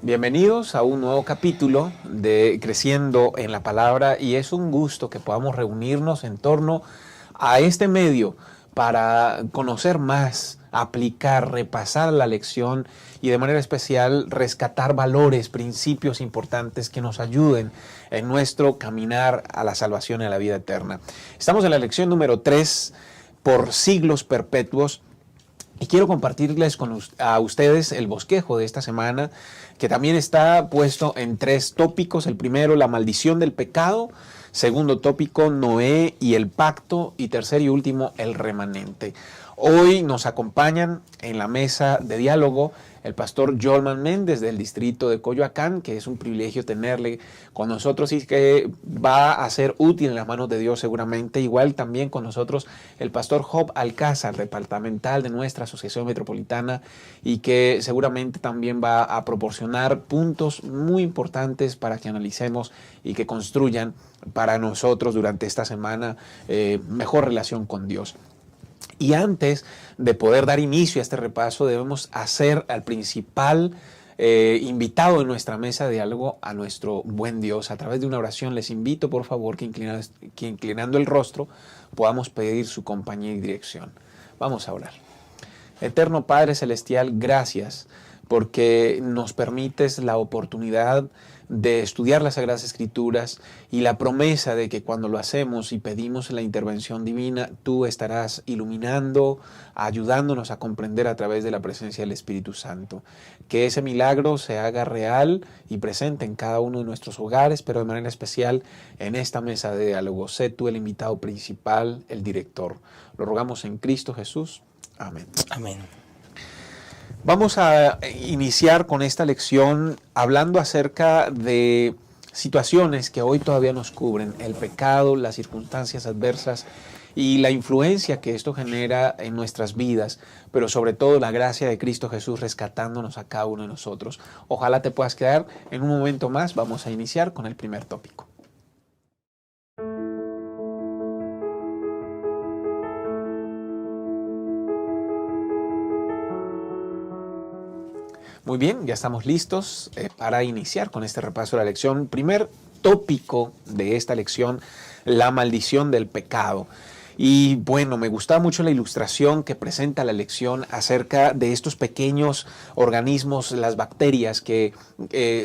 Bienvenidos a un nuevo capítulo de Creciendo en la Palabra, y es un gusto que podamos reunirnos en torno a este medio para conocer más, aplicar, repasar la lección y de manera especial rescatar valores, principios importantes que nos ayuden en nuestro caminar a la salvación y a la vida eterna. Estamos en la lección número 3, por siglos perpetuos. Y quiero compartirles a ustedes el bosquejo de esta semana, que también está puesto en 3 tópicos. El primero, la maldición del pecado. Segundo tópico, Noé y el pacto. Y tercer y último, el remanente. Hoy nos acompañan en la mesa de diálogo el pastor Jolman Méndez del distrito de Coyoacán, que es un privilegio tenerle con nosotros y que va a ser útil en las manos de Dios seguramente. Igual también con nosotros el pastor Job Alcázar, departamental de nuestra Asociación Metropolitana, y que seguramente también va a proporcionar puntos muy importantes para que analicemos y que construyan para nosotros durante esta semana mejor relación con Dios. Y antes de poder dar inicio a este repaso, debemos hacer al principal invitado en nuestra mesa de diálogo, a nuestro buen Dios. A través de una oración les invito, por favor, que inclinando el rostro podamos pedir su compañía y dirección. Vamos a orar. Eterno Padre Celestial, gracias porque nos permites la oportunidad de estudiar las Sagradas Escrituras y la promesa de que cuando lo hacemos y pedimos la intervención divina, tú estarás iluminando, ayudándonos a comprender a través de la presencia del Espíritu Santo. Que ese milagro se haga real y presente en cada uno de nuestros hogares, pero de manera especial en esta mesa de diálogo. Sé tú el invitado principal, el director. Lo rogamos en Cristo Jesús. Amén. Amén. Vamos a iniciar con esta lección hablando acerca de situaciones que hoy todavía nos cubren: el pecado, las circunstancias adversas y la influencia que esto genera en nuestras vidas, pero sobre todo la gracia de Cristo Jesús rescatándonos a cada uno de nosotros. Ojalá te puedas quedar. En un momento más vamos a iniciar con el primer tópico. Muy bien, ya estamos listos para iniciar con este repaso de la lección. Primer tópico de esta lección: la maldición del pecado. Y bueno, me gustaba mucho la ilustración que presenta la lección acerca de estos pequeños organismos, las bacterias, que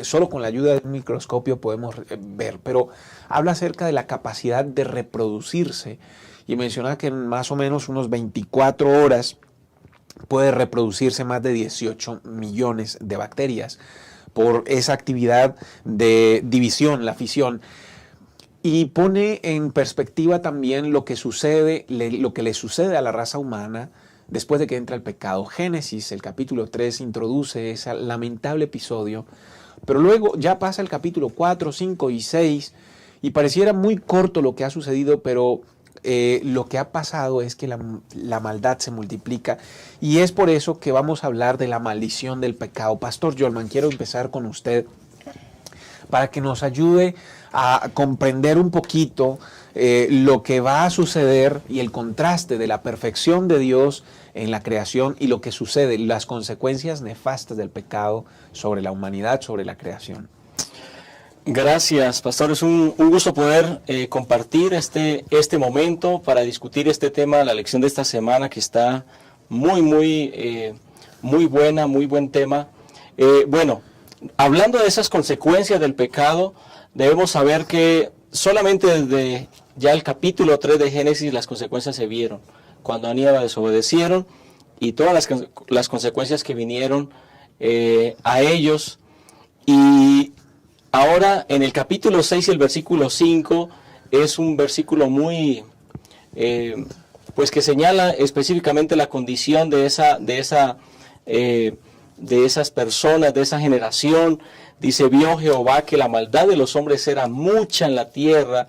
solo con la ayuda de un microscopio podemos ver, pero habla acerca de la capacidad de reproducirse y menciona que en más o menos unos 24 horas puede reproducirse más de 18 millones de bacterias por esa actividad de división, la fisión. Y pone en perspectiva también lo que le sucede a la raza humana después de que entra el pecado. Génesis, el capítulo 3, introduce ese lamentable episodio, pero luego ya pasa el capítulo 4, 5 y 6, y pareciera muy corto lo que ha sucedido, pero lo que ha pasado es que la maldad se multiplica, y es por eso que vamos a hablar de la maldición del pecado. Pastor Jolman, quiero empezar con usted para que nos ayude a comprender un poquito lo que va a suceder y el contraste de la perfección de Dios en la creación y lo que sucede, las consecuencias nefastas del pecado sobre la humanidad, sobre la creación. Gracias, pastor. Es un gusto poder compartir este momento para discutir este tema, la lección de esta semana, que está muy buena, muy buen tema. Bueno, hablando de esas consecuencias del pecado, debemos saber que solamente desde ya el capítulo 3 de Génesis las consecuencias se vieron, cuando Adán y Eva desobedecieron, y todas las consecuencias que vinieron a ellos. Y ahora en el capítulo 6 y el versículo 5 es un versículo muy, pues que señala específicamente la condición de esas personas, de esa generación. Dice: vio Jehová que la maldad de los hombres era mucha en la tierra,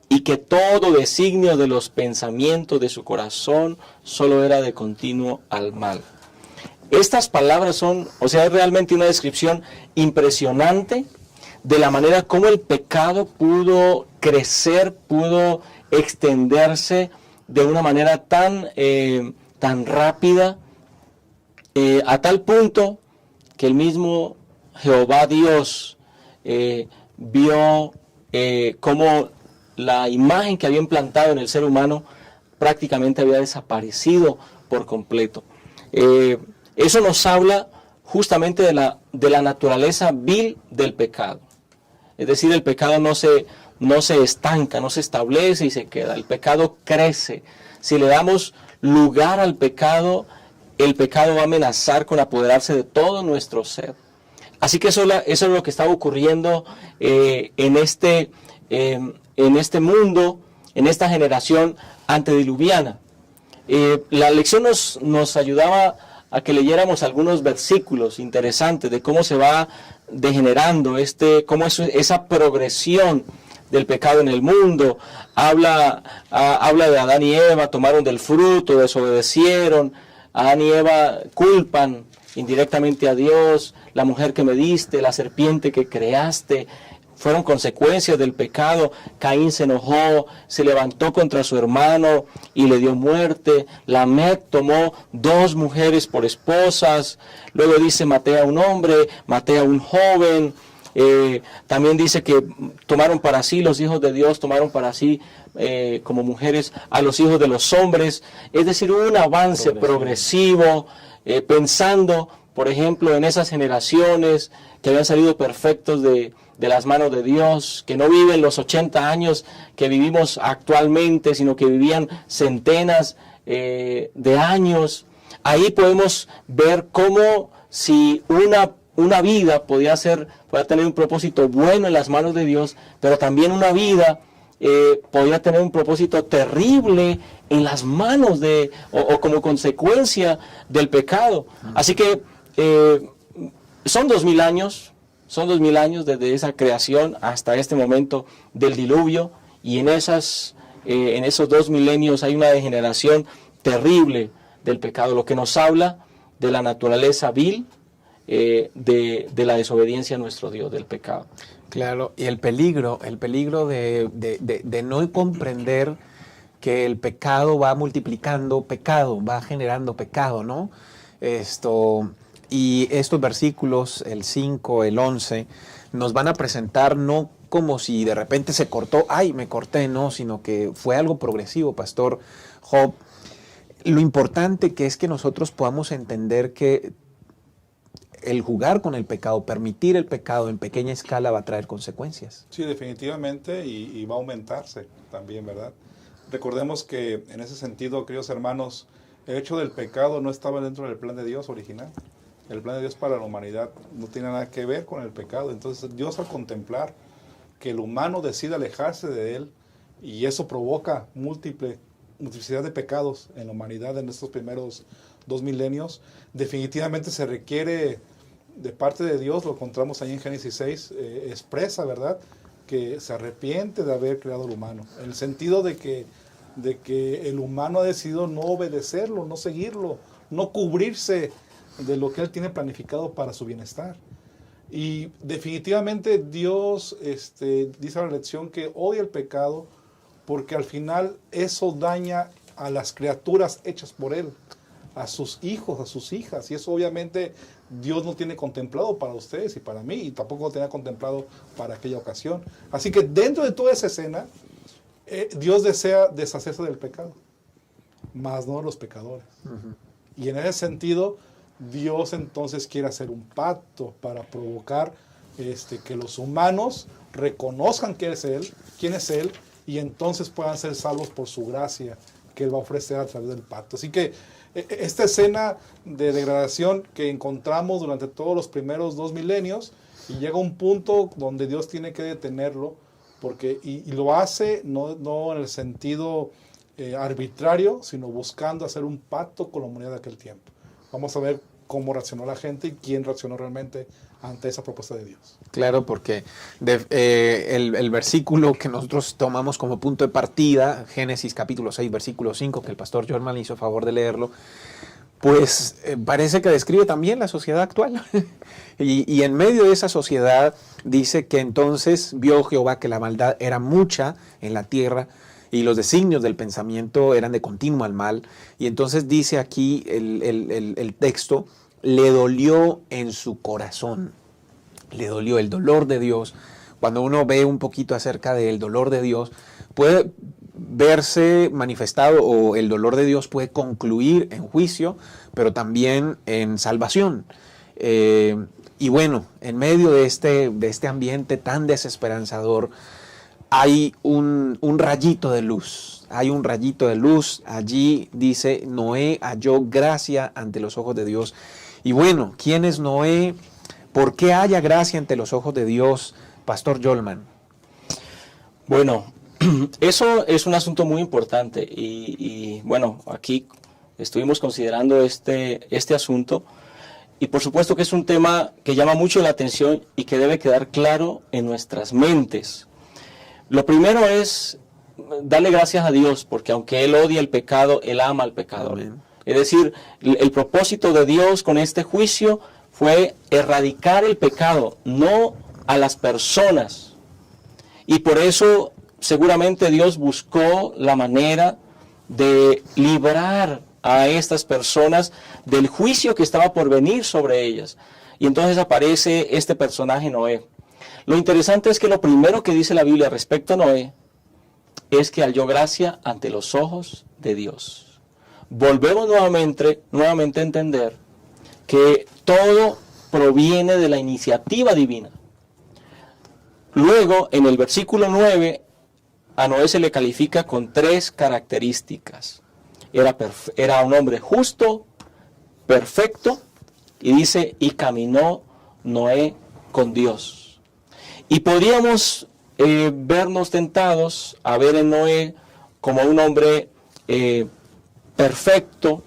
y que todo designio de los pensamientos de su corazón solo era de continuo al mal. Estas palabras son, es realmente una descripción impresionante de la manera como el pecado pudo crecer, pudo extenderse de una manera tan rápida, a tal punto que el mismo Jehová Dios vio cómo la imagen que había implantado en el ser humano prácticamente había desaparecido por completo. Eso nos habla justamente de la naturaleza vil del pecado. Es decir, el pecado no se estanca, no se establece y se queda. El pecado crece. Si le damos lugar al pecado, el pecado va a amenazar con apoderarse de todo nuestro ser. Así que eso es lo que estaba ocurriendo en este mundo, en esta generación antediluviana. La lección nos ayudaba a que leyéramos algunos versículos interesantes de cómo se va degenerando, cómo es esa progresión del pecado en el mundo. Habla de Adán y Eva, tomaron del fruto, desobedecieron. Adán y Eva culpan indirectamente a Dios. La mujer que me diste, la serpiente que creaste, fueron consecuencias del pecado. Caín se enojó, se levantó contra su hermano y le dio muerte. Lamec tomó 2 mujeres por esposas. Luego dice, maté a un hombre, maté a un joven. También dice que tomaron para sí, los hijos de Dios tomaron para sí como mujeres a los hijos de los hombres. Es decir, hubo un avance progresivo, pensando, por ejemplo, en esas generaciones que habían salido perfectos de las manos de Dios, que no viven los 80 años que vivimos actualmente, sino que vivían centenas de años. Ahí podemos ver cómo si una vida podía tener un propósito bueno en las manos de Dios, pero también una vida podía tener un propósito terrible en las manos o como consecuencia del pecado. Así que son 2000 años. Son 2000 años desde esa creación hasta este momento del diluvio, y en esos 2 milenios hay una degeneración terrible del pecado, lo que nos habla de la naturaleza vil de la desobediencia a nuestro Dios, del pecado. Claro, y el peligro de no comprender que el pecado va multiplicando pecado, va generando pecado, ¿no? Y estos versículos, el 5, el 11, nos van a presentar no como si de repente se cortó, ¡ay, me corté! No, sino que fue algo progresivo, Pastor Job. Lo importante que es que nosotros podamos entender que el jugar con el pecado, permitir el pecado en pequeña escala va a traer consecuencias. Sí, definitivamente, y va a aumentarse también, ¿verdad? Recordemos que en ese sentido, queridos hermanos, el hecho del pecado no estaba dentro del plan de Dios original. El plan de Dios para la humanidad no tiene nada que ver con el pecado. Entonces Dios, al contemplar que el humano decide alejarse de él, y eso provoca multiplicidad de pecados en la humanidad en estos primeros 2 milenios, definitivamente se requiere de parte de Dios, lo encontramos ahí en Génesis 6, expresa, ¿verdad?, que se arrepiente de haber creado al humano, en el sentido de que el humano ha decidido no obedecerlo, no seguirlo, no cubrirse de lo que él tiene planificado para su bienestar. Y definitivamente Dios dice la lección que odia el pecado, porque al final eso daña a las criaturas hechas por él, a sus hijos, a sus hijas, y eso obviamente Dios no tiene contemplado para ustedes y para mí, y tampoco lo tenía contemplado para aquella ocasión. Así que dentro de toda esa escena, Dios desea deshacerse del pecado, más no de los pecadores. Y en ese sentido, Dios entonces quiere hacer un pacto para provocar que los humanos reconozcan quién es Él, y entonces puedan ser salvos por su gracia que Él va a ofrecer a través del pacto. Así que esta escena de degradación que encontramos durante todos los primeros 2 milenios, y llega un punto donde Dios tiene que detenerlo, porque y lo hace no en el sentido arbitrario, sino buscando hacer un pacto con la humanidad de aquel tiempo. Vamos a ver cómo reaccionó la gente y quién reaccionó realmente ante esa propuesta de Dios. Claro, porque el versículo que nosotros tomamos como punto de partida, Génesis capítulo 6, versículo 5, que el pastor Jorman hizo favor de leerlo, pues parece que describe también la sociedad actual. y en medio de esa sociedad dice que entonces vio Jehová que la maldad era mucha en la tierra, y los designios del pensamiento eran de continuo al mal. Y entonces dice aquí el texto, le dolió en su corazón. le dolió el dolor de Dios. Cuando uno ve un poquito acerca del dolor de Dios, puede verse manifestado, o el dolor de Dios puede concluir en juicio, pero también en salvación. Y bueno, en medio de este ambiente tan desesperanzador, hay un rayito de luz. Hay un rayito de luz. Allí dice, Noé halló gracia ante los ojos de Dios. Y bueno, ¿quién es Noé? ¿Por qué haya gracia ante los ojos de Dios, Pastor Jolman? Bueno, eso es un asunto muy importante y bueno, aquí estuvimos considerando este asunto y por supuesto que es un tema que llama mucho la atención y que debe quedar claro en nuestras mentes. Lo primero es darle gracias a Dios, porque aunque Él odia el pecado, Él ama al pecador. Amén. Es decir, el propósito de Dios con este juicio fue erradicar el pecado, no a las personas. Y por eso seguramente Dios buscó la manera de librar a estas personas del juicio que estaba por venir sobre ellas. Y entonces aparece este personaje Noé. Lo interesante es que lo primero que dice la Biblia respecto a Noé es que halló gracia ante los ojos de Dios. Volvemos nuevamente a entender que todo proviene de la iniciativa divina. Luego, en el versículo 9, a Noé se le califica con 3 características. Era un hombre justo, perfecto, y dice, y caminó Noé con Dios. Y podríamos vernos tentados a ver en Noé como un hombre perfecto,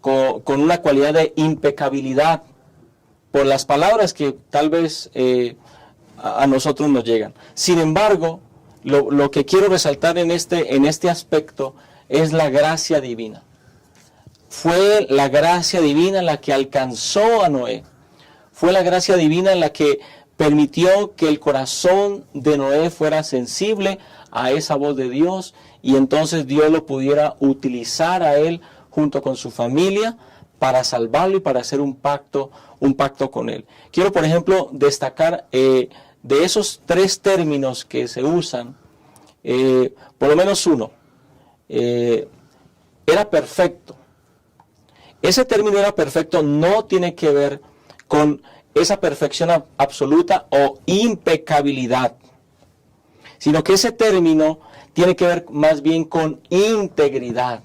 con una cualidad de impecabilidad, por las palabras que tal vez a nosotros nos llegan. Sin embargo, lo que quiero resaltar en este aspecto es la gracia divina. Fue la gracia divina la que alcanzó a Noé. Fue la gracia divina la que permitió que el corazón de Noé fuera sensible a esa voz de Dios y entonces Dios lo pudiera utilizar a él junto con su familia para salvarlo y para hacer un pacto con él. Quiero, por ejemplo, destacar de esos 3 términos que se usan, por lo menos uno, era perfecto. Ese término era perfecto no tiene que ver con esa perfección absoluta o impecabilidad, sino que ese término tiene que ver más bien con integridad.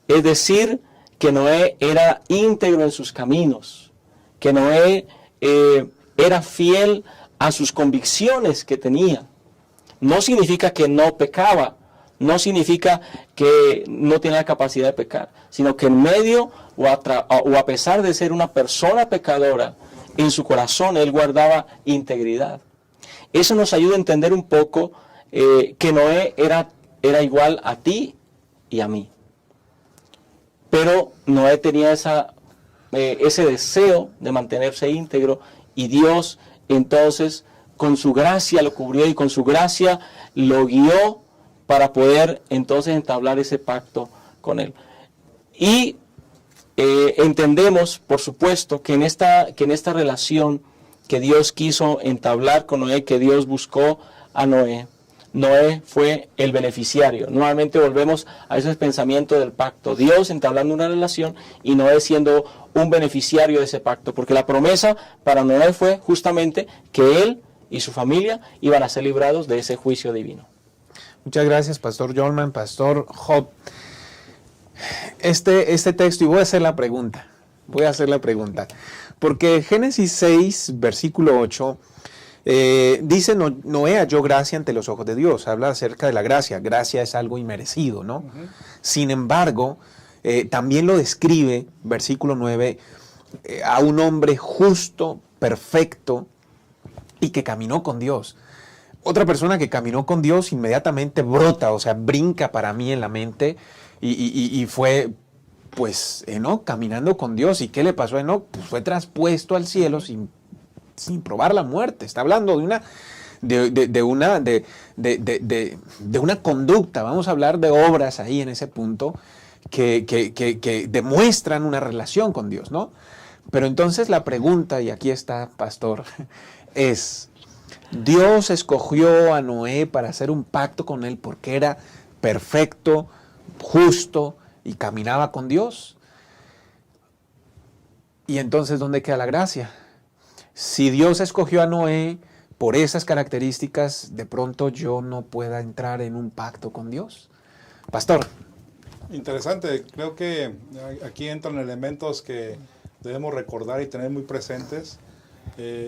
Es decir, que Noé era íntegro en sus caminos, que Noé era fiel a sus convicciones que tenía. No significa que no pecaba, no significa que no tenía la capacidad de pecar, sino que en medio o a pesar de ser una persona pecadora, en su corazón él guardaba integridad. Eso nos ayuda a entender un poco que Noé era igual a ti y a mí. Pero Noé tenía ese deseo de mantenerse íntegro y Dios entonces con su gracia lo cubrió y con su gracia lo guió para poder entonces entablar ese pacto con él. Y entendemos, por supuesto, que en esta relación que Dios quiso entablar con Noé, que Dios buscó a Noé, Noé fue el beneficiario. Nuevamente volvemos a ese pensamiento del pacto. Dios entablando una relación y Noé siendo un beneficiario de ese pacto. Porque la promesa para Noé fue justamente que él y su familia iban a ser librados de ese juicio divino. Muchas gracias, Pastor Jolman, Pastor Job. Este texto, y voy a hacer la pregunta, porque Génesis 6, versículo 8, dice, Noé halló gracia ante los ojos de Dios, habla acerca de la gracia. Gracia es algo inmerecido, ¿no? Uh-huh. Sin embargo, también lo describe, versículo 9, a un hombre justo, perfecto, y que caminó con Dios. Otra persona que caminó con Dios inmediatamente brota, o sea, brinca para mí en la mente, y fue, pues, Enoc caminando con Dios. ¿Y qué le pasó a Enoc? Pues fue traspuesto al cielo sin probar la muerte. Está hablando de una conducta. Vamos a hablar de obras ahí en ese punto que demuestran una relación con Dios, ¿no? Pero entonces la pregunta, y aquí está, pastor, es, ¿Dios escogió a Noé para hacer un pacto con él porque era perfecto, justo y caminaba con Dios? Y entonces, ¿dónde queda la gracia? Si Dios escogió a Noé por esas características, de pronto yo no pueda entrar en un pacto con Dios. Pastor. Interesante, creo que aquí entran elementos que debemos recordar y tener muy presentes.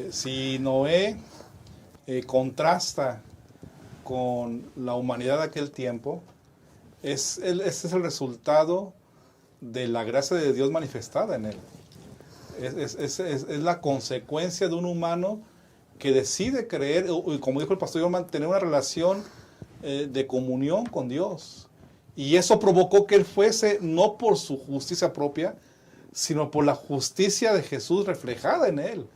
Si Noé contrasta con la humanidad de aquel tiempo, ese es el resultado de la gracia de Dios manifestada en él. Es la consecuencia de un humano que decide creer, como dijo el pastor Yorman, tener una relación de comunión con Dios. Y eso provocó que él fuese, no por su justicia propia, sino por la justicia de Jesús reflejada en él,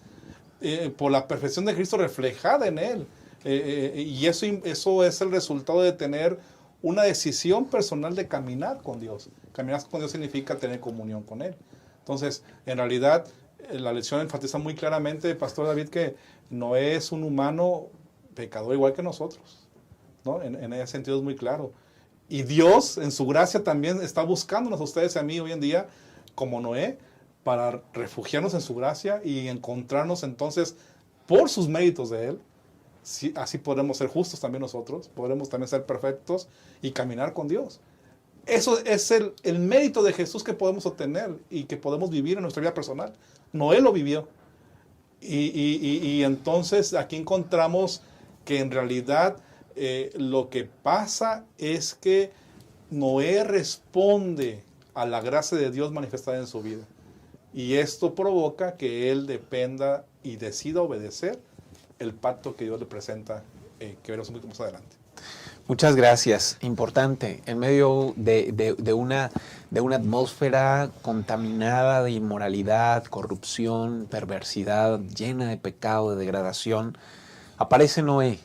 por la perfección de Cristo reflejada en él. Y eso es el resultado de tener una decisión personal de caminar con Dios. Caminar con Dios significa tener comunión con Él. Entonces, en realidad, la lección enfatiza muy claramente, Pastor David, que Noé es un humano pecador igual que nosotros, ¿no? En ese sentido es muy claro. Y Dios, en su gracia, también está buscándonos a ustedes y a mí hoy en día, como Noé, para refugiarnos en su gracia y encontrarnos entonces, por sus méritos de Él, así podremos ser justos también nosotros, podremos también ser perfectos y caminar con Dios. Eso es el mérito de Jesús que podemos obtener y que podemos vivir en nuestra vida personal. Noé lo vivió. Y entonces aquí encontramos que en realidad lo que pasa es que Noé responde a la gracia de Dios manifestada en su vida. Y esto provoca que él dependa y decida obedecer el pacto que Dios le presenta, que veremos un poquito más adelante. Muchas gracias. Importante, en medio de una atmósfera contaminada de inmoralidad, corrupción, perversidad, llena de pecado, de degradación, aparece Noé,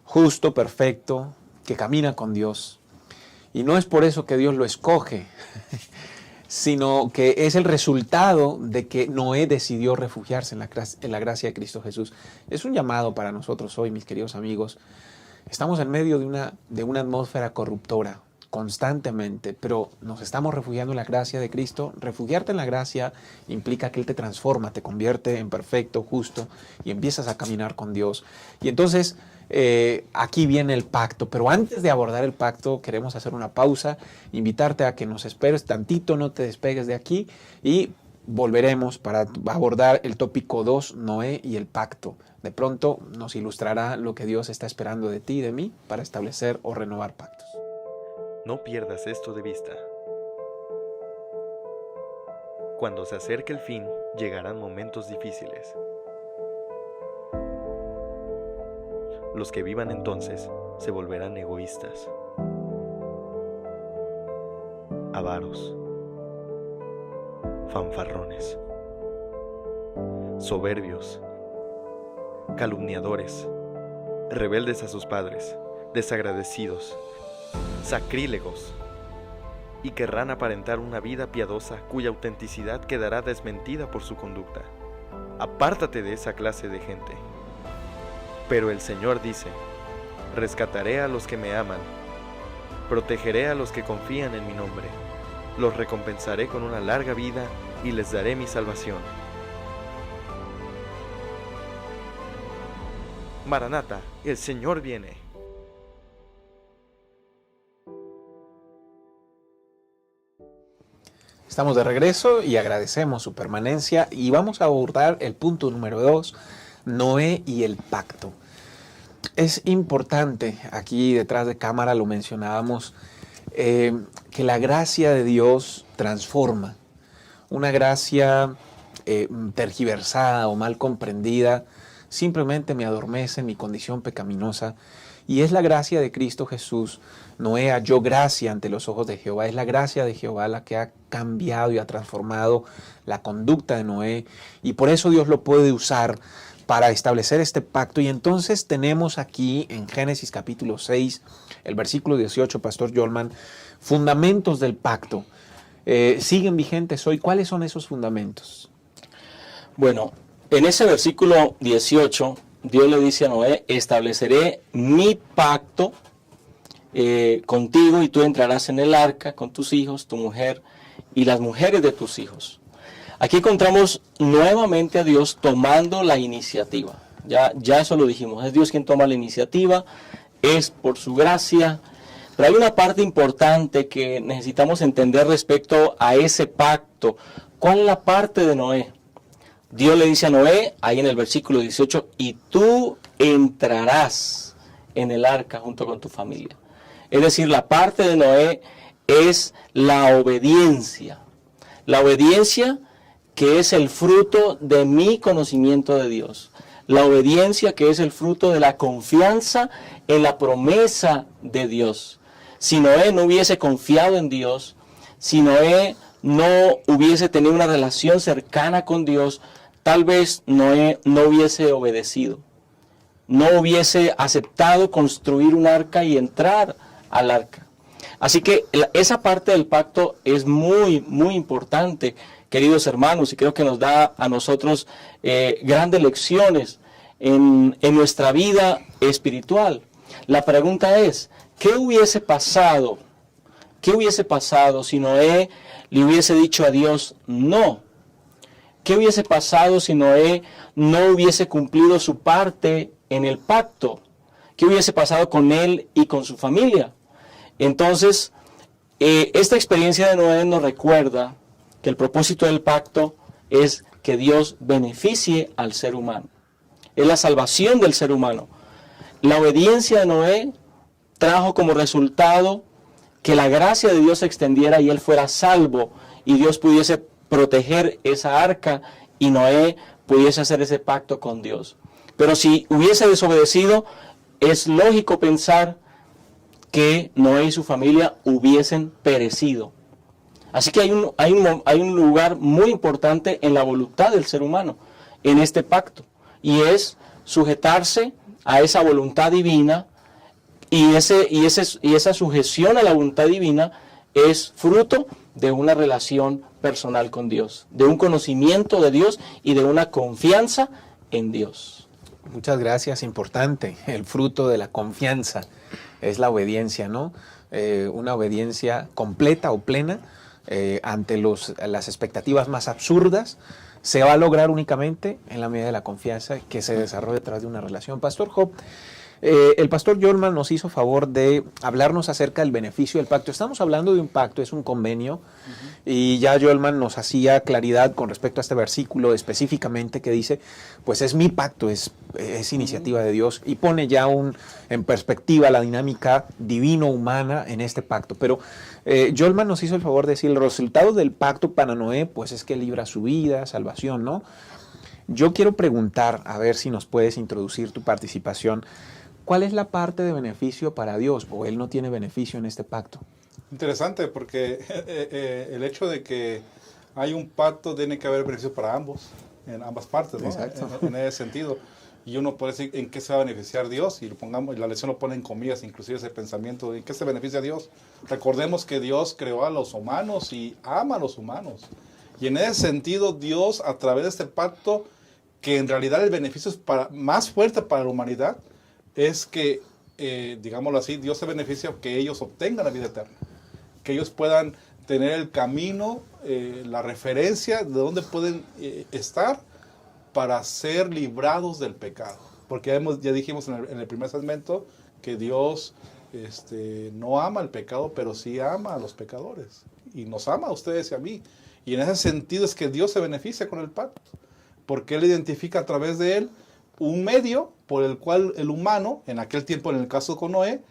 justo, perfecto, que camina con Dios. Y no es por eso que Dios lo escoge, sino que es el resultado de que Noé decidió refugiarse en la gracia de Cristo Jesús. Es un llamado para nosotros hoy, mis queridos amigos. Estamos en medio de una atmósfera corruptora constantemente, pero nos estamos refugiando en la gracia de Cristo. Refugiarte en la gracia implica que Él te transforma, te convierte en perfecto, justo, y empiezas a caminar con Dios. Y entonces aquí viene el pacto, pero antes de abordar el pacto queremos hacer una pausa, invitarte a que nos esperes tantito, no te despegues de aquí y volveremos para abordar el tópico 2, Noé y el pacto. De pronto nos ilustrará lo que Dios está esperando de ti y de mí para establecer o renovar pactos. No pierdas esto de vista. Cuando se acerque el fin, llegarán momentos difíciles. Los que vivan entonces se volverán egoístas, avaros, fanfarrones, soberbios, calumniadores, rebeldes a sus padres, desagradecidos, sacrílegos, y querrán aparentar una vida piadosa cuya autenticidad quedará desmentida por su conducta. Apártate de esa clase de gente. Pero el Señor dice: rescataré a los que me aman, protegeré a los que confían en mi nombre, los recompensaré con una larga vida y les daré mi salvación. Maranata, el Señor viene. Estamos de regreso y agradecemos su permanencia y vamos a abordar el punto número 2, Noé y el pacto. Es importante, aquí detrás de cámara lo mencionábamos, que la gracia de Dios transforma. Una gracia tergiversada o mal comprendida simplemente me adormece en mi condición pecaminosa. Y es la gracia de Cristo Jesús. Noé halló gracia ante los ojos de Jehová. Es la gracia de Jehová la que ha cambiado y ha transformado la conducta de Noé. Y por eso Dios lo puede usar para establecer este pacto. Y entonces tenemos aquí en Génesis capítulo 6, el versículo 18, Pastor Yolman, fundamentos del pacto. ¿Siguen vigentes hoy? ¿Cuáles son esos fundamentos? Bueno, en ese versículo 18, Dios le dice a Noé, estableceré mi pacto contigo y tú entrarás en el arca con tus hijos, tu mujer y las mujeres de tus hijos. Aquí encontramos nuevamente a Dios tomando la iniciativa. Ya eso lo dijimos, es Dios quien toma la iniciativa, es por su gracia. Pero hay una parte importante que necesitamos entender respecto a ese pacto. ¿Cuál es la parte de Noé? Dios le dice a Noé, ahí en el versículo 18, y tú entrarás en el arca junto con tu familia. Es decir, la parte de Noé es la obediencia. La obediencia que es el fruto de mi conocimiento de Dios. La obediencia que es el fruto de la confianza en la promesa de Dios. Si Noé no hubiese confiado en Dios, si Noé no hubiese tenido una relación cercana con Dios, tal vez Noé no hubiese obedecido. No hubiese aceptado construir un arca y entrar al arca. Así que esa parte del pacto es muy, muy importante, queridos hermanos, y creo que nos da a nosotros grandes lecciones en nuestra vida espiritual. La pregunta es, ¿qué hubiese pasado? ¿Qué hubiese pasado si Noé le hubiese dicho a Dios no? ¿Qué hubiese pasado si Noé no hubiese cumplido su parte en el pacto? ¿Qué hubiese pasado con él y con su familia? Entonces, esta experiencia de Noé nos recuerda que el propósito del pacto es que Dios beneficie al ser humano. Es la salvación del ser humano. La obediencia de Noé trajo como resultado que la gracia de Dios se extendiera y él fuera salvo y Dios pudiese proteger esa arca y Noé pudiese hacer ese pacto con Dios. Pero si hubiese desobedecido, es lógico pensar que Noé y su familia hubiesen perecido. Así que hay un lugar muy importante en la voluntad del ser humano, en este pacto, y es sujetarse a esa voluntad divina, y esa sujeción a la voluntad divina es fruto de una relación personal con Dios, de un conocimiento de Dios y de una confianza en Dios. Muchas gracias, importante. El fruto de la confianza es la obediencia, ¿no? Una obediencia completa o plena ante las expectativas más absurdas se va a lograr únicamente en la medida de la confianza que se desarrolla detrás de una relación. Pastor Job, el pastor Jolman nos hizo favor de hablarnos acerca del beneficio del pacto. Estamos hablando de un pacto, es un convenio, y ya Jolman nos hacía claridad con respecto a este versículo específicamente que dice, pues es mi pacto, es iniciativa de Dios, y pone ya en perspectiva la dinámica divino-humana en este pacto. Pero Jolman nos hizo el favor de decir, el resultado del pacto para Noé, pues es que libra su vida, salvación, ¿no? Yo quiero preguntar, a ver si nos puedes introducir tu participación, ¿cuál es la parte de beneficio para Dios? ¿O Él no tiene beneficio en este pacto? Interesante, porque el hecho de que hay un pacto tiene que haber beneficios para ambos, en ambas partes, ¿no? Exacto. En ese sentido. Y uno puede decir en qué se va a beneficiar Dios, y la lección lo pone en comillas, inclusive ese pensamiento, ¿en qué se beneficia Dios? Recordemos que Dios creó a los humanos y ama a los humanos. Y en ese sentido, Dios, a través de este pacto, que en realidad el beneficio es más fuerte para la humanidad, es que, digámoslo así, Dios se beneficia que ellos obtengan la vida eterna, que ellos puedan tener el camino, la referencia de dónde pueden estar para ser librados del pecado. Porque ya dijimos en el primer segmento que Dios no ama el pecado, pero sí ama a los pecadores. Y nos ama a ustedes y a mí. Y en ese sentido es que Dios se beneficia con el pacto, porque Él identifica a través de él un medio por el cual el humano, en aquel tiempo en el caso con Noé,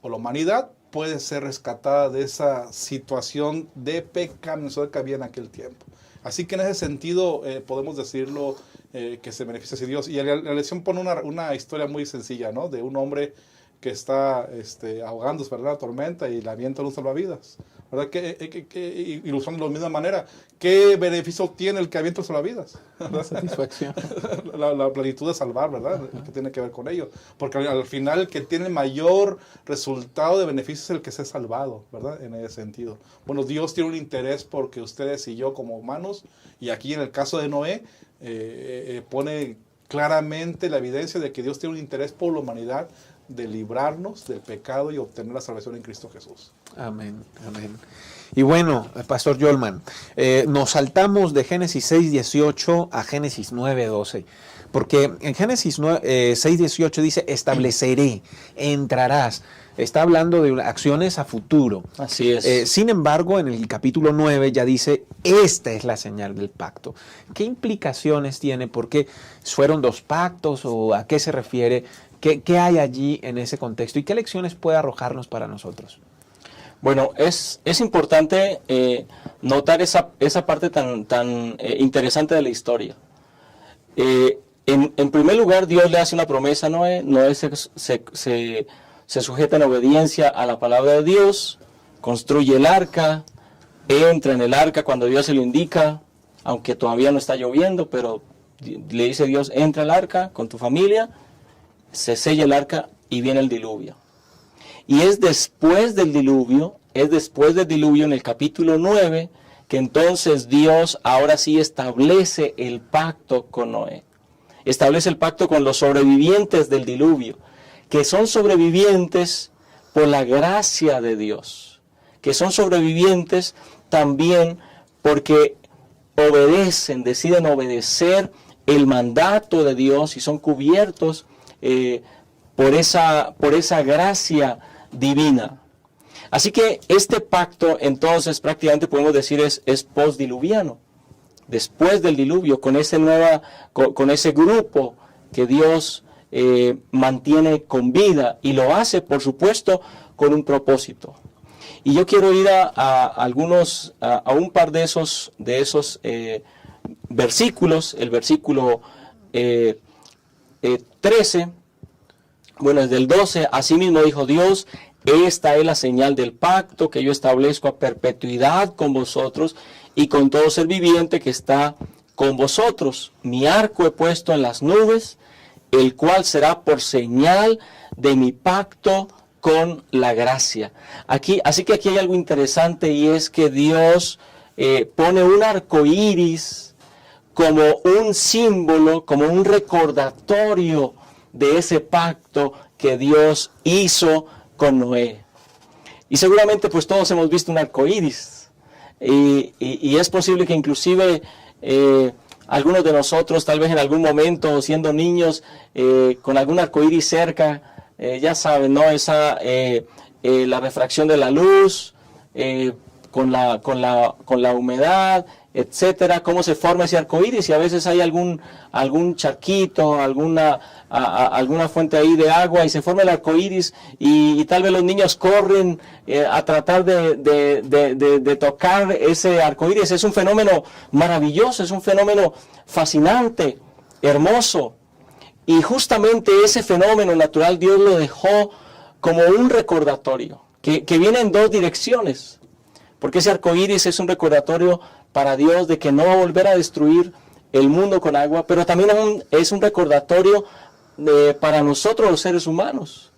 o la humanidad, puede ser rescatada de esa situación de pecaminosa que había en aquel tiempo. Así que en ese sentido podemos decirlo que se beneficia de Dios. Y la lección pone una historia muy sencilla, ¿no? De un hombre que está ahogándose, ¿verdad? La tormenta, y le avienta un salvavidas. ¿verdad? Ilustrando de la misma manera, ¿qué beneficio tiene el que avienta el salvavidas? La satisfacción. La plenitud de salvar, ¿verdad? Que tiene que ver con ello. Porque al final el que tiene mayor resultado de beneficio es el que se ha salvado, ¿verdad? En ese sentido. Bueno, Dios tiene un interés porque ustedes y yo como humanos, y aquí en el caso de Noé, pone claramente la evidencia de que Dios tiene un interés por la humanidad de librarnos del pecado y obtener la salvación en Cristo Jesús. Amén, amén. Y bueno, Pastor Yolman, nos saltamos de Génesis 6:18 a Génesis 9:12, porque en Génesis 6:18 dice, estableceré, entrarás. Está hablando de acciones a futuro. Así es. Sin embargo, en el capítulo 9 ya dice, esta es la señal del pacto. ¿Qué implicaciones tiene? ¿Por qué fueron 2 pactos o a qué se refiere? ¿Qué hay allí en ese contexto? ¿Y qué lecciones puede arrojarnos para nosotros? Bueno, es importante notar esa parte tan interesante de la historia. En primer lugar, Dios le hace una promesa a Noé. Noé se sujeta en obediencia a la palabra de Dios, construye el arca, entra en el arca cuando Dios se lo indica, aunque todavía no está lloviendo, pero le dice Dios, entra al arca con tu familia, se sella el arca y viene el diluvio. Y es después del diluvio en el capítulo 9, que entonces Dios ahora sí establece el pacto con Noé. Establece el pacto con los sobrevivientes del diluvio, que son sobrevivientes por la gracia de Dios, que son sobrevivientes también porque deciden obedecer el mandato de Dios y son cubiertos por esa gracia divina. Así que este pacto, entonces, prácticamente podemos decir es postdiluviano. Después del diluvio, con ese grupo que Dios mantiene con vida, y lo hace, por supuesto, con un propósito. Y yo quiero ir a un par de esos versículos. El versículo 13, bueno, desde el 12, asimismo dijo Dios, esta es la señal del pacto que yo establezco a perpetuidad con vosotros y con todo ser viviente que está con vosotros. Mi arco he puesto en las nubes, el cual será por señal de mi pacto con la gracia. Así que aquí hay algo interesante, y es que Dios pone un arco iris como un símbolo, como un recordatorio de ese pacto que Dios hizo con Noé. Y seguramente pues todos hemos visto un arco iris, y es posible que inclusive algunos de nosotros, tal vez en algún momento, siendo niños, con algún arco iris cerca, ya saben, ¿no? La refracción de la luz, con la humedad, etcétera, cómo se forma ese arco iris, y a veces hay algún charquito, alguna fuente ahí de agua, y se forma el arco iris, y tal vez los niños corren a tratar de tocar ese arco iris. Es un fenómeno maravilloso, es un fenómeno fascinante, hermoso, y justamente ese fenómeno natural Dios lo dejó como un recordatorio, que viene en 2 direcciones, porque ese arco iris es un recordatorio para Dios de que no va a volver a destruir el mundo con agua, pero también es un recordatorio para nosotros los seres humanos,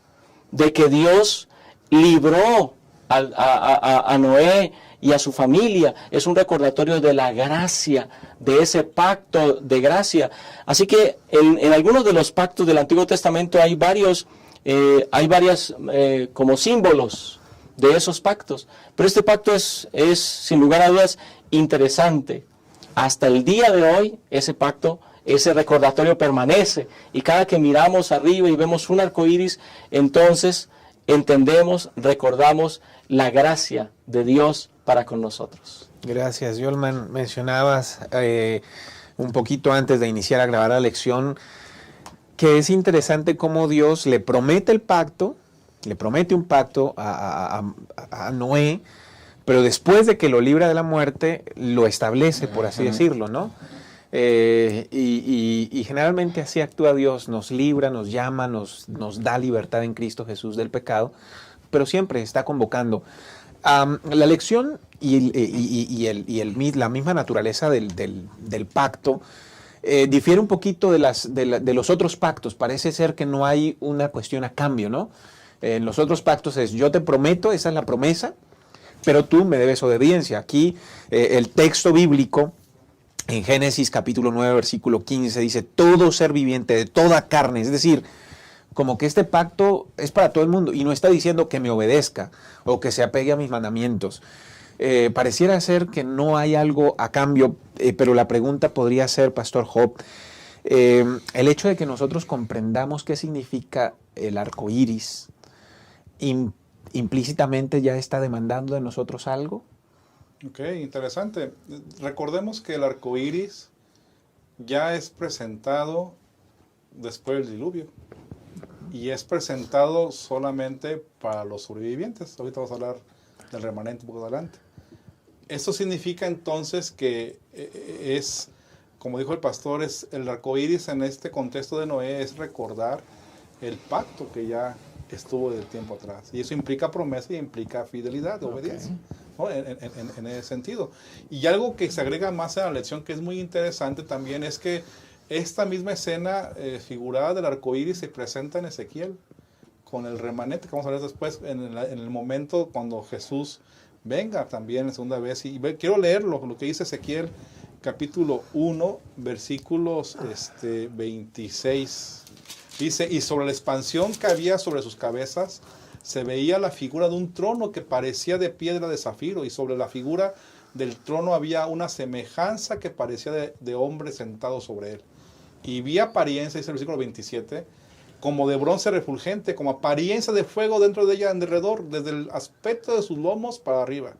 de que Dios libró a Noé y a su familia. Es un recordatorio de la gracia, de ese pacto de gracia. Así que en algunos de los pactos del Antiguo Testamento hay varias como símbolos de esos pactos, pero este pacto es sin lugar a dudas interesante. Hasta el día de hoy ese pacto, ese recordatorio permanece, y cada que miramos arriba y vemos un arco iris, entonces entendemos, recordamos la gracia de Dios para con nosotros. Gracias, Yolman. Mencionabas un poquito antes de iniciar a grabar la lección que es interesante cómo Dios le promete el pacto, le promete un pacto a Noé, pero después de que lo libra de la muerte, lo establece, por así decirlo, ¿no? Y generalmente así actúa Dios, nos libra, nos llama, nos da libertad en Cristo Jesús del pecado, pero siempre está convocando. La lección la misma naturaleza del pacto difiere un poquito de los otros pactos. Parece ser que no hay una cuestión a cambio, ¿no? En los otros pactos es yo te prometo, esa es la promesa, pero tú me debes obediencia. Aquí el texto bíblico en Génesis capítulo 9 versículo 15 dice todo ser viviente de toda carne, es decir, como que este pacto es para todo el mundo y no está diciendo que me obedezca o que se apegue a mis mandamientos. Pareciera ser que no hay algo a cambio, pero la pregunta podría ser, Pastor Job, el hecho de que nosotros comprendamos qué significa el arco iris, implícitamente ya está demandando de nosotros algo. Ok, interesante. Recordemos que el arco iris ya es presentado después del diluvio y es presentado solamente para los sobrevivientes. Ahorita vamos a hablar del remanente un poco adelante. Esto significa entonces que es, como dijo el pastor, es el arco iris en este contexto de Noé es recordar el pacto que ya estuvo del tiempo atrás. Y eso implica promesa y implica fidelidad, obediencia, ¿no? En ese sentido. Y algo que se agrega más en la lección que es muy interesante también es que esta misma escena figurada del arco iris se presenta en Ezequiel con el remanente, que vamos a ver después en el momento cuando Jesús venga también la segunda vez. Y quiero leer lo que dice Ezequiel capítulo 1 versículos 26. Dice, y sobre la expansión que había sobre sus cabezas se veía la figura de un trono que parecía de piedra de zafiro, y sobre la figura del trono había una semejanza que parecía de hombre sentado sobre él. Y vi apariencia, dice el versículo 27, como de bronce refulgente, como apariencia de fuego dentro de ella alrededor, desde el aspecto de sus lomos para arriba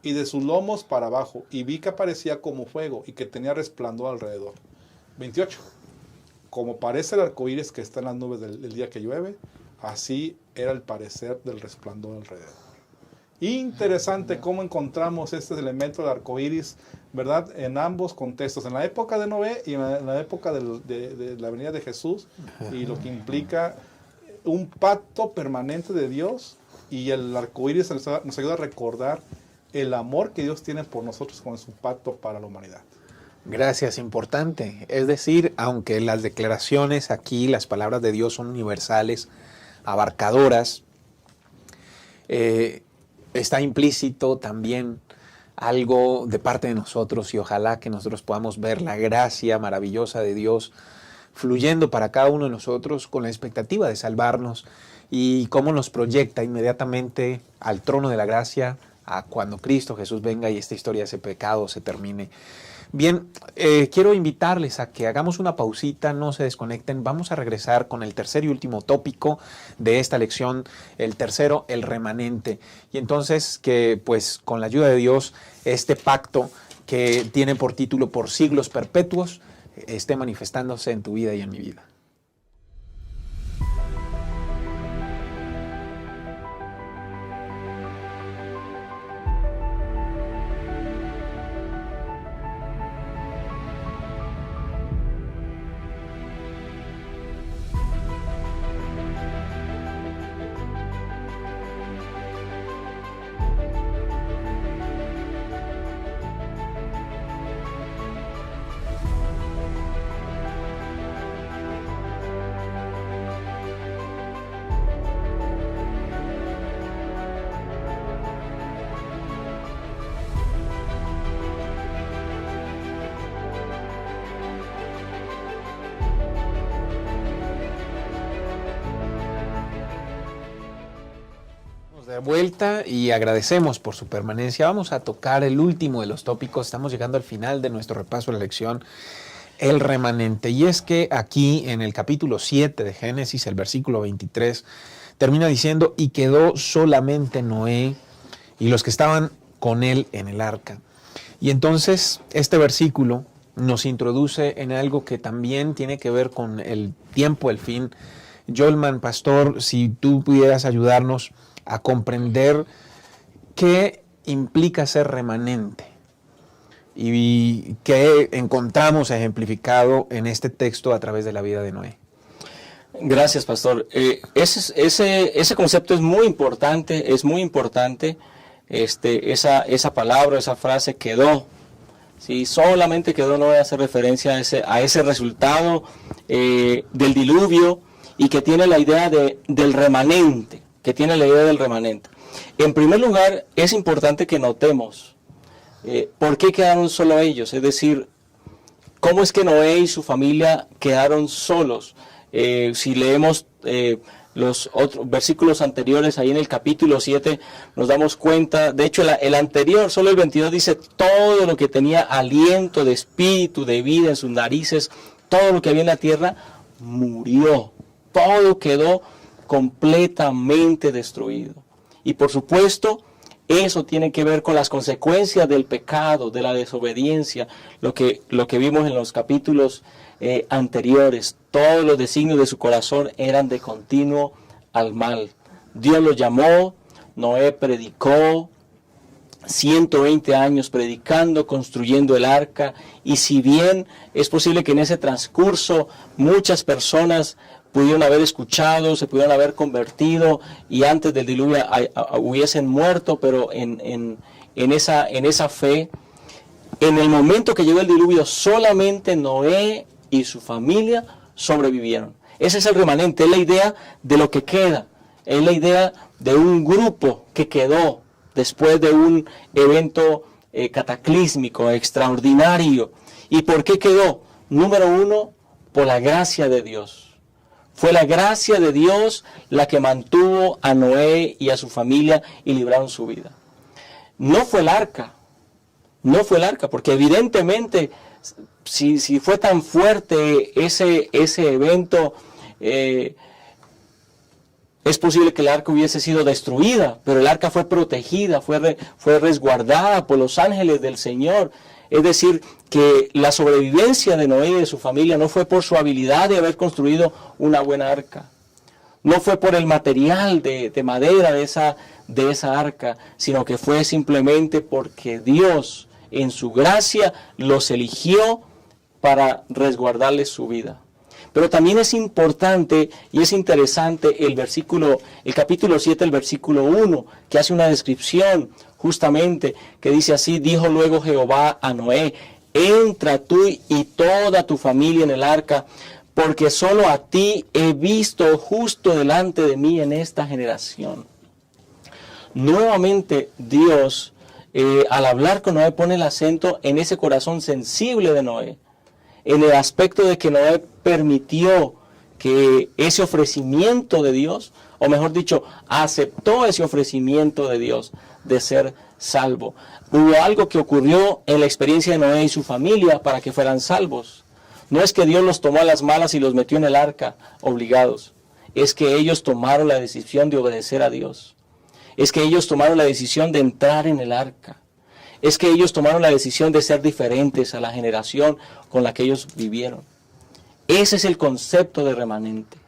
y de sus lomos para abajo. Y vi que aparecía como fuego y que tenía resplandor alrededor. 28. Como parece el arco iris que está en las nubes del día que llueve, así era el parecer del resplandor alrededor. Interesante cómo encontramos este elemento del arco iris, ¿verdad? En ambos contextos, en la época de Noé y en la época de la venida de Jesús, y lo que implica un pacto permanente de Dios, y el arco iris nos ayuda a recordar el amor que Dios tiene por nosotros con su pacto para la humanidad. Gracias, importante. Es decir, aunque las declaraciones aquí, las palabras de Dios son universales, abarcadoras, está implícito también algo de parte de nosotros, y ojalá que nosotros podamos ver la gracia maravillosa de Dios fluyendo para cada uno de nosotros con la expectativa de salvarnos, y cómo nos proyecta inmediatamente al trono de la gracia a cuando Cristo Jesús venga y esta historia de ese pecado se termine. Bien, quiero invitarles a que hagamos una pausita, no se desconecten. Vamos a regresar con el tercer y último tópico de esta lección, el tercero, el remanente. Y entonces que pues con la ayuda de Dios, este pacto que tiene por título por siglos perpetuos, esté manifestándose en tu vida y en mi vida. De vuelta y agradecemos por su permanencia. Vamos a tocar el último de los tópicos. Estamos llegando al final de nuestro repaso de la lección, el remanente. Y es que aquí en el capítulo 7 de Génesis, el versículo 23, termina diciendo, y quedó solamente Noé y los que estaban con él en el arca. Y entonces este versículo nos introduce en algo que también tiene que ver con el tiempo, el fin. Jolman, pastor, si tú pudieras ayudarnos a comprender qué implica ser remanente y qué encontramos ejemplificado en este texto a través de la vida de Noé. Gracias, pastor. Ese concepto es muy importante esa palabra, esa frase quedó. Sí, solamente quedó, no voy a hacer referencia a ese resultado del diluvio, y que tiene la idea del remanente, En primer lugar, es importante que notemos por qué quedaron solo ellos, es decir, cómo es que Noé y su familia quedaron solos. Si leemos los otros versículos anteriores, ahí en el capítulo 7, nos damos cuenta, de hecho el anterior, solo el 22 dice, todo lo que tenía aliento de espíritu, de vida en sus narices, todo lo que había en la tierra, murió. Todo quedó completamente destruido. Y por supuesto, eso tiene que ver con las consecuencias del pecado, de la desobediencia, lo que vimos en los capítulos anteriores. Todos los designios de su corazón eran de continuo al mal. Dios lo llamó, Noé predicó, 120 años predicando, construyendo el arca, y si bien es posible que en ese transcurso muchas personas pudieron haber escuchado, se pudieron haber convertido y antes del diluvio hubiesen muerto, pero en esa fe, en el momento que llegó el diluvio, solamente Noé y su familia sobrevivieron. Ese es el remanente, es la idea de lo que queda, es la idea de un grupo que quedó después de un evento cataclísmico, extraordinario. ¿Y por qué quedó? Número uno, por la gracia de Dios. Fue la gracia de Dios la que mantuvo a Noé y a su familia y libraron su vida. No fue el arca, porque evidentemente si fue tan fuerte ese evento, es posible que el arca hubiese sido destruida, pero el arca fue protegida, fue resguardada por los ángeles del Señor. Es decir, que la sobrevivencia de Noé y de su familia no fue por su habilidad de haber construido una buena arca. No fue por el material de madera de esa arca, sino que fue simplemente porque Dios, en su gracia, los eligió para resguardarles su vida. Pero también es importante y es interesante el capítulo 7, el versículo 1, que hace una descripción justamente, que dice así: dijo luego Jehová a Noé, entra tú y toda tu familia en el arca, porque solo a ti he visto justo delante de mí en esta generación. Nuevamente Dios, al hablar con Noé, pone el acento en ese corazón sensible de Noé, en el aspecto de que Noé permitió que ese ofrecimiento de Dios, o mejor dicho, aceptó ese ofrecimiento de Dios de ser salvo. Hubo algo que ocurrió en la experiencia de Noé y su familia para que fueran salvos. No es que Dios los tomó a las malas y los metió en el arca obligados. Es que ellos tomaron la decisión de obedecer a Dios. Es que ellos tomaron la decisión de entrar en el arca. Es que ellos tomaron la decisión de ser diferentes a la generación con la que ellos vivieron. Ese es el concepto de remanente.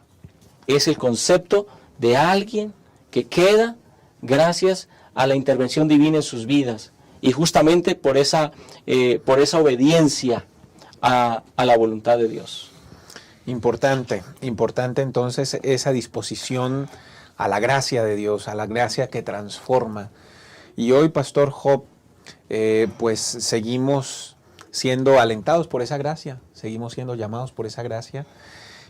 Es el concepto de alguien que queda gracias a la intervención divina en sus vidas. Y justamente por esa obediencia a la voluntad de Dios. Importante entonces esa disposición a la gracia de Dios, a la gracia que transforma. Y hoy, Pastor Job, pues seguimos siendo alentados por esa gracia, seguimos siendo llamados por esa gracia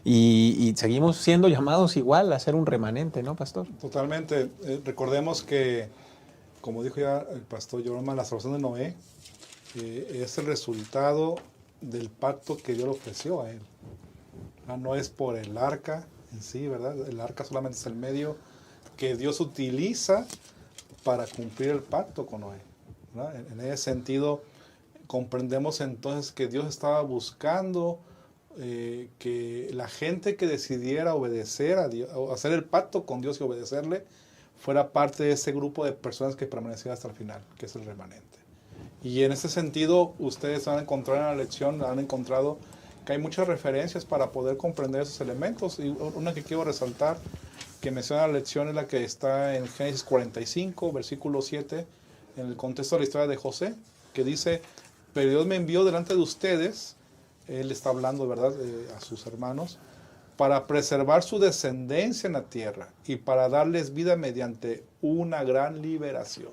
y seguimos siendo llamados igual a ser un remanente, ¿no, Pastor? Totalmente. Recordemos que, como dijo ya el Pastor Yorma, la salvación de Noé es el resultado del pacto que Dios le ofreció a él. No es por el arca en sí, ¿verdad? El arca solamente es el medio que Dios utiliza para cumplir el pacto con Noé, ¿verdad? En ese sentido, comprendemos entonces que Dios estaba buscando que la gente que decidiera obedecer a Dios, o hacer el pacto con Dios y obedecerle, fuera parte de ese grupo de personas que permanecían hasta el final, que es el remanente. Y en ese sentido, ustedes van a encontrar en la lección, han encontrado que hay muchas referencias para poder comprender esos elementos. Y una que quiero resaltar, que menciona la lección, es la que está en Génesis 45, versículo 7, en el contexto de la historia de José, que dice: pero Dios me envió delante de ustedes, él está hablando, ¿verdad?, a sus hermanos, para preservar su descendencia en la tierra y para darles vida mediante una gran liberación.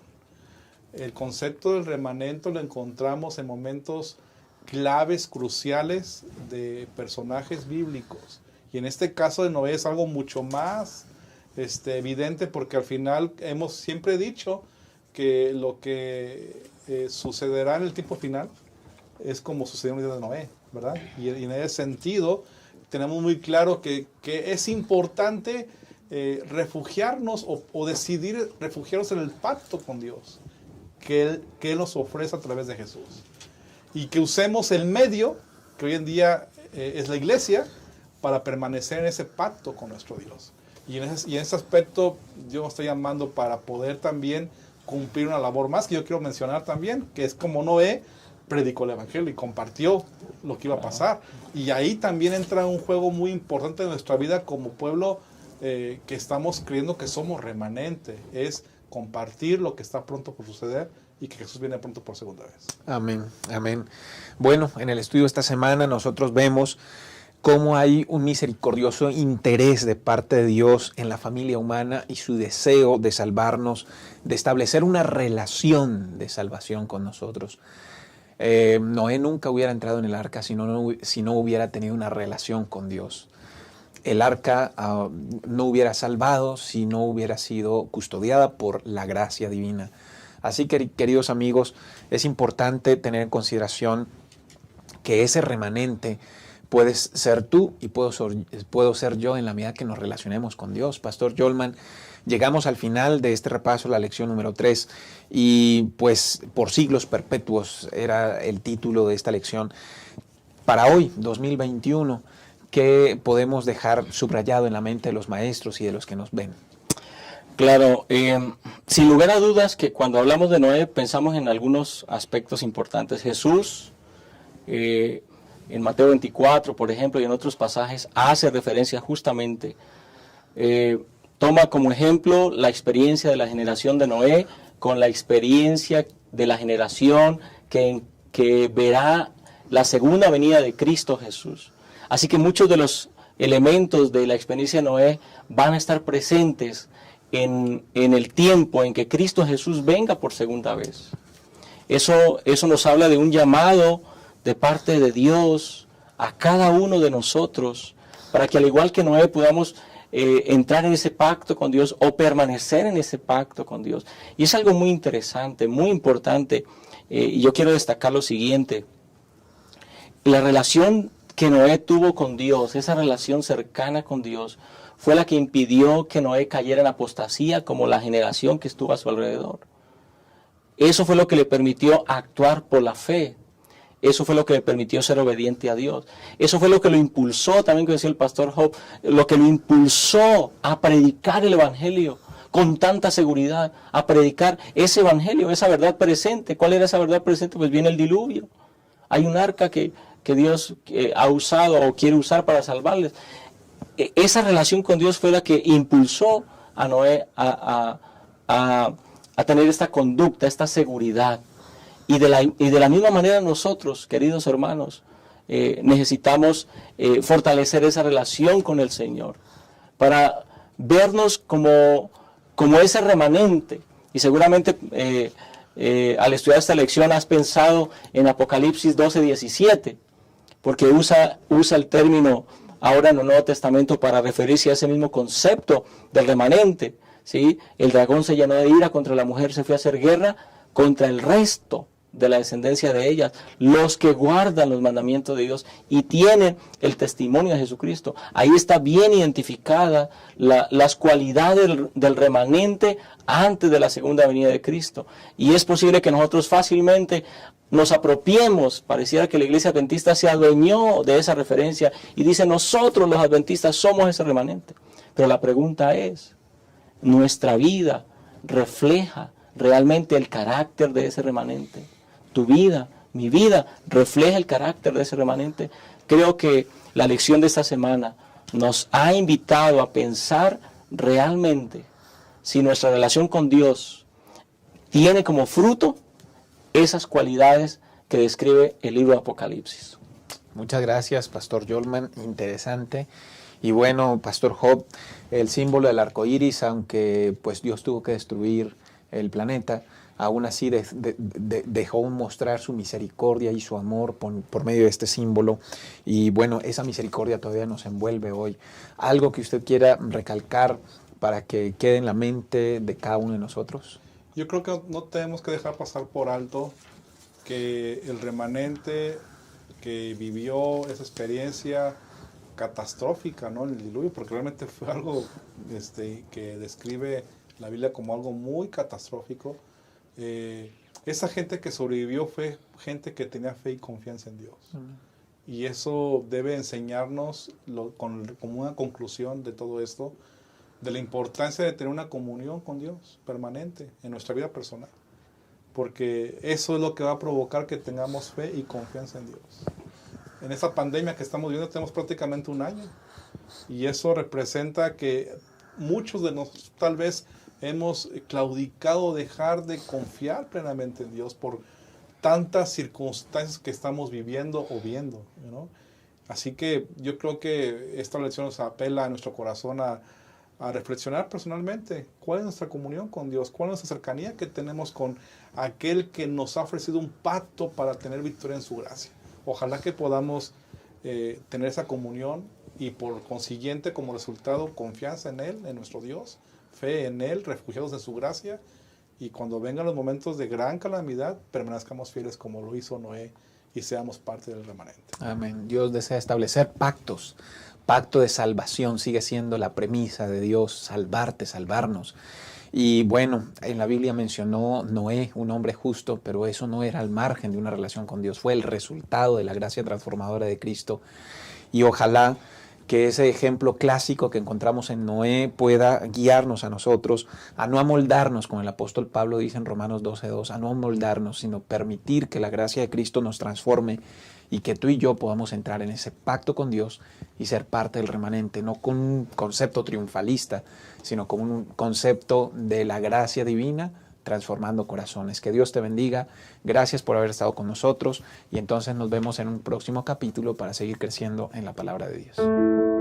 el concepto del remanente lo encontramos en momentos claves, cruciales de personajes bíblicos. Y en este caso de Noé es algo mucho más evidente, porque al final hemos siempre dicho que lo que sucederá en el tiempo final es como sucedió en el día de Noé, ¿verdad? Y en ese sentido tenemos muy claro que es importante refugiarnos o decidir refugiarnos en el pacto con Dios que Él nos ofrece a través de Jesús. Y que usemos el medio, que hoy en día es la iglesia, para permanecer en ese pacto con nuestro Dios. Y en ese aspecto Dios nos está llamando para poder también cumplir una labor más que yo quiero mencionar también, que es como Noé predicó el evangelio y compartió lo que iba a pasar. Y ahí también entra un juego muy importante en nuestra vida como pueblo que estamos creyendo que somos remanente, es compartir lo que está pronto por suceder y que Jesús viene pronto por segunda vez. Amén, amén. Bueno, en el estudio esta semana nosotros vemos cómo hay un misericordioso interés de parte de Dios en la familia humana y su deseo de salvarnos, de establecer una relación de salvación con nosotros. Noé nunca hubiera entrado en el arca si no hubiera tenido una relación con Dios. El arca no hubiera salvado si no hubiera sido custodiada por la gracia divina. Así que, queridos amigos, es importante tener en consideración que ese remanente puedes ser tú y puedo ser yo en la medida que nos relacionemos con Dios. Pastor Jolman, llegamos al final de este repaso, la lección número 3, y pues por siglos perpetuos era el título de esta lección. Para hoy, 2021, ¿qué podemos dejar subrayado en la mente de los maestros y de los que nos ven? Claro, sin lugar a dudas que cuando hablamos de Noé pensamos en algunos aspectos importantes. Jesús, en Mateo 24, por ejemplo, y en otros pasajes, hace referencia justamente, toma como ejemplo la experiencia de la generación de Noé con la experiencia de la generación que verá la segunda venida de Cristo Jesús. Así que muchos de los elementos de la experiencia de Noé van a estar presentes en el tiempo en que Cristo Jesús venga por segunda vez. Eso nos habla de un llamado de parte de Dios a cada uno de nosotros, para que al igual que Noé podamos entrar en ese pacto con Dios o permanecer en ese pacto con Dios. Y es algo muy interesante, muy importante, y yo quiero destacar lo siguiente: la relación que Noé tuvo con Dios, esa relación cercana con Dios, fue la que impidió que Noé cayera en apostasía como la generación que estuvo a su alrededor. Eso fue lo que le permitió actuar por la fe. Eso fue lo que le permitió ser obediente a Dios. Eso fue lo que lo impulsó, también que decía el pastor Job, lo que lo impulsó a predicar el evangelio con tanta seguridad, a predicar ese evangelio, esa verdad presente. ¿Cuál era esa verdad presente? Pues viene el diluvio. Hay un arca que Dios ha usado o quiere usar para salvarles. Esa relación con Dios fue la que impulsó a Noé a tener esta conducta, esta seguridad. Y de la misma manera nosotros, queridos hermanos, necesitamos fortalecer esa relación con el Señor para vernos como ese remanente. Y seguramente al estudiar esta lección has pensado en Apocalipsis 12:17, porque usa el término ahora en el Nuevo Testamento para referirse a ese mismo concepto del remanente, ¿sí? El dragón se llenó de ira contra la mujer, se fue a hacer guerra contra el resto de la descendencia de ellas, los que guardan los mandamientos de Dios y tienen el testimonio de Jesucristo. Ahí está bien identificada las cualidades del remanente antes de la segunda venida de Cristo. Y es posible que nosotros fácilmente nos apropiemos, pareciera que la iglesia adventista se adueñó de esa referencia y dice: nosotros los adventistas somos ese remanente. Pero la pregunta es, ¿nuestra vida refleja realmente el carácter de ese remanente? Tu vida, mi vida, refleja el carácter de ese remanente. Creo que la lección de esta semana nos ha invitado a pensar realmente si nuestra relación con Dios tiene como fruto esas cualidades que describe el libro de Apocalipsis. Muchas gracias, Pastor Jolman, interesante. Y bueno, Pastor Job, el símbolo del arco iris, aunque pues Dios tuvo que destruir el planeta, aún así dejó mostrar su misericordia y su amor por medio de este símbolo. Y bueno, esa misericordia todavía nos envuelve hoy. Algo que usted quiera recalcar para que quede en la mente de cada uno de nosotros. Yo creo que no tenemos que dejar pasar por alto que el remanente que vivió esa experiencia catastrófica, ¿no?, en el diluvio, porque realmente fue algo que describe la Biblia como algo muy catastrófico. Esa gente que sobrevivió fue gente que tenía fe y confianza en Dios. Y eso debe enseñarnos como una conclusión de todo esto, de la importancia de tener una comunión con Dios permanente en nuestra vida personal, porque eso es lo que va a provocar que tengamos fe y confianza en Dios. En esta pandemia que estamos viviendo tenemos prácticamente un año, y eso representa que muchos de nosotros tal vez hemos claudicado, dejar de confiar plenamente en Dios por tantas circunstancias que estamos viviendo o viendo, ¿no? Así que yo creo que esta lección nos apela a nuestro corazón a reflexionar personalmente cuál es nuestra comunión con Dios, cuál es nuestra cercanía que tenemos con aquel que nos ha ofrecido un pacto para tener victoria en su gracia. Ojalá que podamos tener esa comunión y por consiguiente como resultado confianza en Él, en nuestro Dios, fe en Él, refugiados en su gracia, y cuando vengan los momentos de gran calamidad permanezcamos fieles como lo hizo Noé y seamos parte del remanente. Amén. Dios desea establecer pactos. Pacto de salvación sigue siendo la premisa de Dios, salvarte, salvarnos. Y bueno, en la Biblia mencionó Noé, un hombre justo, pero eso no era al margen de una relación con Dios, fue el resultado de la gracia transformadora de Cristo. Y ojalá que ese ejemplo clásico que encontramos en Noé pueda guiarnos a nosotros a no amoldarnos, como el apóstol Pablo dice en Romanos 12:2, a no amoldarnos, sino permitir que la gracia de Cristo nos transforme y que tú y yo podamos entrar en ese pacto con Dios y ser parte del remanente, no con un concepto triunfalista, sino con un concepto de la gracia divina transformando corazones. Que Dios te bendiga. Gracias por haber estado con nosotros y entonces nos vemos en un próximo capítulo para seguir creciendo en la palabra de Dios.